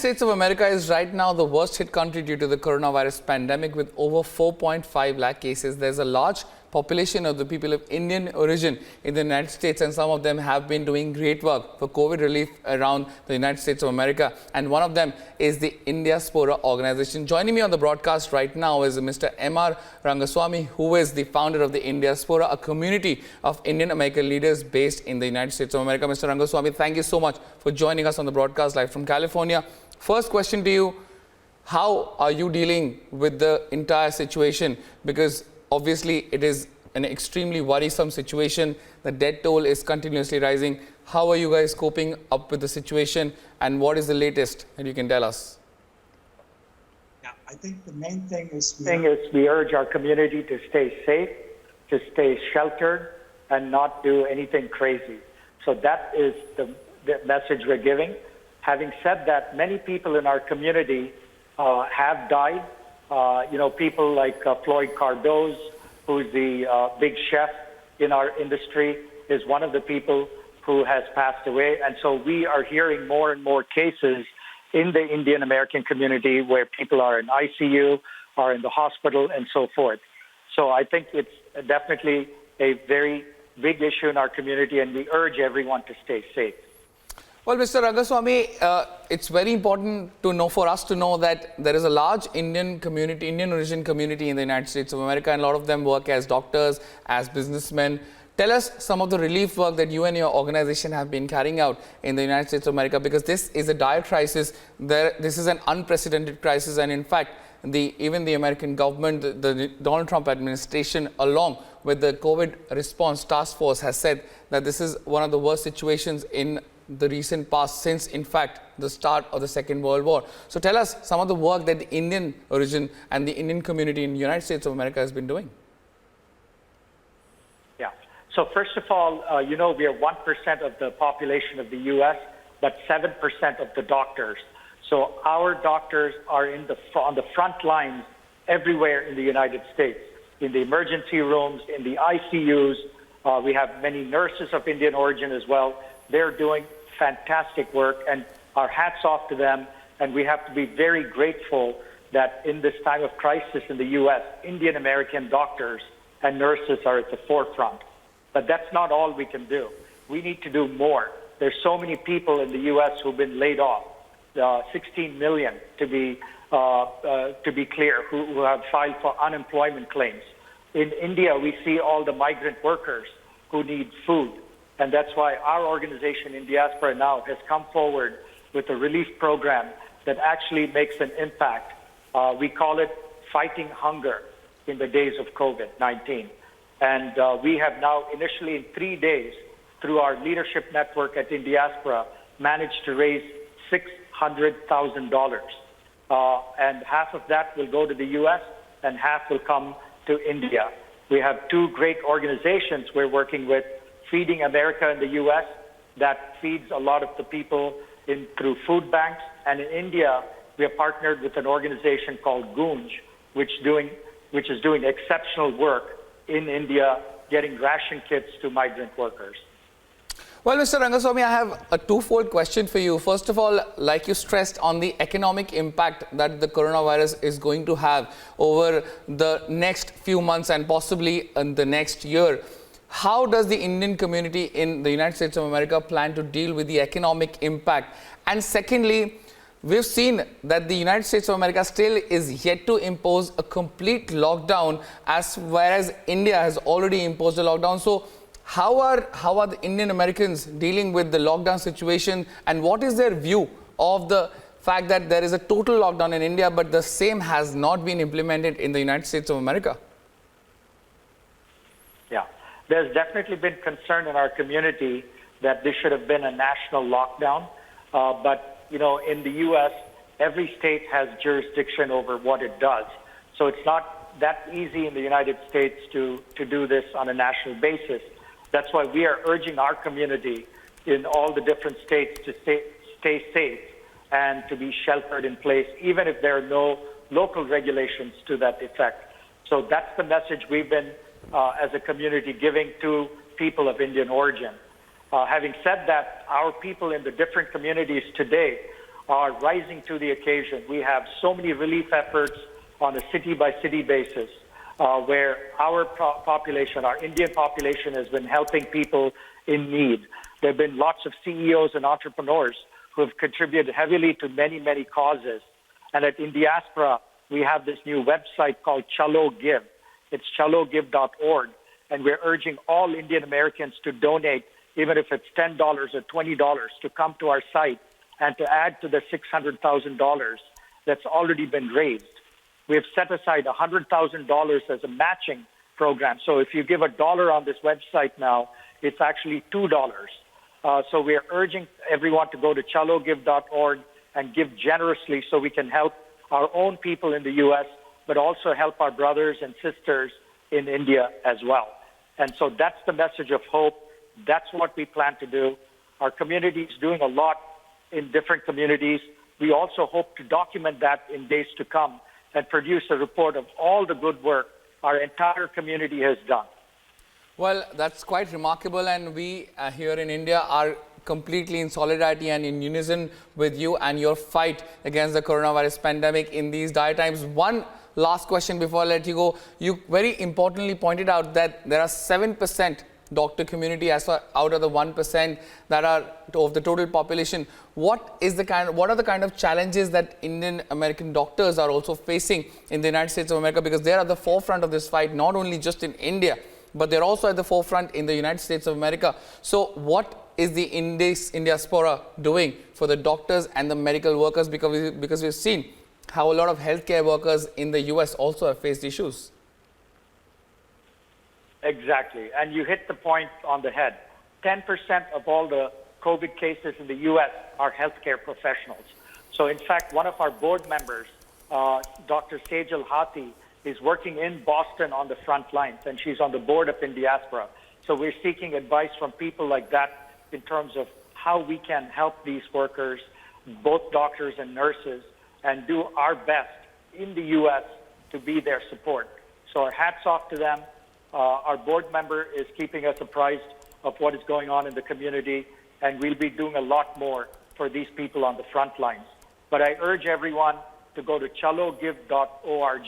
States of America is right now the worst hit country due to the coronavirus pandemic with over 4.5 lakh cases. There's a large population of the people of Indian origin in the United States, and some of them have been doing great work for COVID relief around the United States of America. And one of them is the Indiaspora organization. Joining me on the broadcast right now is Mr. M.R. Rangaswami, who is the founder of the Indiaspora, a community of Indian American leaders based in the United States of America. Mr. Rangaswami, thank you so much for joining us on the broadcast live from California. First question to you, how are you dealing with the entire situation? Because obviously it is an extremely worrisome situation. The death toll is continuously rising. How are you guys coping up with the situation, and what is the latest that you can tell us? Yeah, I think the main thing is we urge our community to stay safe, to stay sheltered, and not do anything crazy. So that is the message we're giving. Having said that, many people in our community have died. People like Floyd Cardoz, who's the big chef in our industry, is one of the people who has passed away. And so we are hearing more and more cases in the Indian American community where people are in ICU, are in the hospital, and so forth. So I think it's definitely a very big issue in our community, and we urge everyone to stay safe. Well, Mr. Rangaswami, it's very important to know, for us to know, that there is a large Indian origin community in the United States of America, and a lot of them work as doctors, as businessmen. Tell us some of the relief work that you and your organization have been carrying out in the United States of America, because this is a dire crisis. This is an unprecedented crisis, and in fact, even the American government, the Donald Trump administration, along with the COVID response task force, has said that this is one of the worst situations in the recent past since, in fact, the start of the Second World War. So tell us some of the work that the Indian origin and the Indian community in the United States of America has been doing. Yeah. So first of all, we are 1% of the population of the U.S., but 7% of the doctors. So our doctors are on the front lines everywhere in the United States, in the emergency rooms, in the ICUs. We have many nurses of Indian origin as well. They're doing fantastic work, and our hats off to them. And we have to be very grateful that in this time of crisis in the U.S., Indian American doctors and nurses are at the forefront. But that's not all we can do. We need to do more. There's so many people in the U.S. who've been laid off, 16 million to be clear, who have filed for unemployment claims. In India, we see all the migrant workers who need food. And that's why our organization, Indiaspora, now has come forward with a relief program that actually makes an impact. We call it Fighting Hunger in the days of COVID-19. And we have now, initially in 3 days, through our leadership network at Indiaspora, managed to raise $600,000. And half of that will go to the U.S. and half will come to India. We have two great organizations we're working with, Feeding America in the U.S., that feeds a lot of the people through food banks. And in India, we have partnered with an organization called Goonj, which is doing exceptional work in India, getting ration kits to migrant workers. Well, Mr. Rangaswami, I have a twofold question for you. First of all, like you stressed on the economic impact that the coronavirus is going to have over the next few months and possibly in the next year. How does the Indian community in the United States of America plan to deal with the economic impact? And secondly, we've seen that the United States of America still is yet to impose a complete lockdown, whereas India has already imposed a lockdown. So how are the Indian Americans dealing with the lockdown situation, and what is their view of the fact that there is a total lockdown in India, but the same has not been implemented in the United States of America? Yeah. There's definitely been concern in our community that this should have been a national lockdown. But, in the U.S., every state has jurisdiction over what it does. So it's not that easy in the United States to do this on a national basis. That's why we are urging our community in all the different states to stay safe and to be sheltered in place, even if there are no local regulations to that effect. So that's the message we've been as a community giving to people of Indian origin. Having said that, our people in the different communities today are rising to the occasion. We have so many relief efforts on a city-by-city basis where our population, our Indian population, has been helping people in need. There have been lots of CEOs and entrepreneurs who have contributed heavily to many, many causes. And at Indiaspora, we have this new website called Chalo Give. It's chalogive.org. And we're urging all Indian Americans to donate, even if it's $10 or $20, to come to our site and to add to the $600,000 that's already been raised. We have set aside $100,000 as a matching program. So if you give $1 on this website now, it's actually $2. So we are urging everyone to go to chalogive.org and give generously so we can help our own people in the U.S., but also help our brothers and sisters in India as well. And so that's the message of hope. That's what we plan to do. Our community is doing a lot in different communities. We also hope to document that in days to come and produce a report of all the good work our entire community has done. Well, that's quite remarkable, and we here in India are completely in solidarity and in unison with you and your fight against the coronavirus pandemic in these dire times. One last question before I let you go. You very importantly pointed out that there are 7% doctor community out of the 1% that are of the total population. What are the kind of challenges that Indian American doctors are also facing in the United States of America, because they are at the forefront of this fight, not only just in India, but they're also at the forefront in the United States of America. So what is the Indiaspora doing for the doctors and the medical workers? Because we've seen how a lot of healthcare workers in the US also have faced issues. Exactly. And you hit the point on the head. 10% of all the COVID cases in the U.S. are healthcare professionals. So in fact, one of our board members, Dr. Sejal Hathi, is working in Boston on the front lines, and she's on the board of Indiaspora. So we're seeking advice from people like that in terms of how we can help these workers, both doctors and nurses, and do our best in the U.S. to be their support. So our hats off to them. Our board member is keeping us apprised of what is going on in the community, and we'll be doing a lot more for these people on the front lines. But I urge everyone to go to chalogive.org,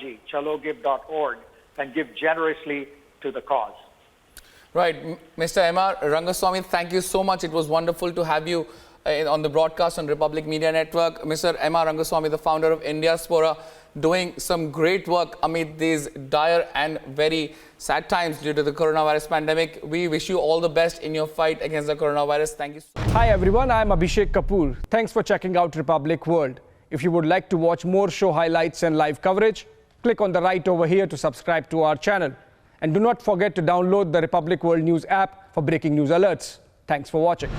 and give generously to the cause. Right. Mr. M.R. Rangaswami, thank you so much. It was wonderful to have you on the broadcast on Republic Media Network. Mr. M.R. Rangaswami, the founder of Indiaspora, doing some great work amid these dire and very sad times due to the coronavirus pandemic. We wish you all the best in your fight against the coronavirus. Thank you so much. Hi everyone, I am Abhishek Kapoor. Thanks for checking out Republic World. If you would like to watch more show highlights and live coverage, click on the right over here to subscribe to our channel. And do not forget to download the Republic World News app for breaking news alerts. Thanks for watching.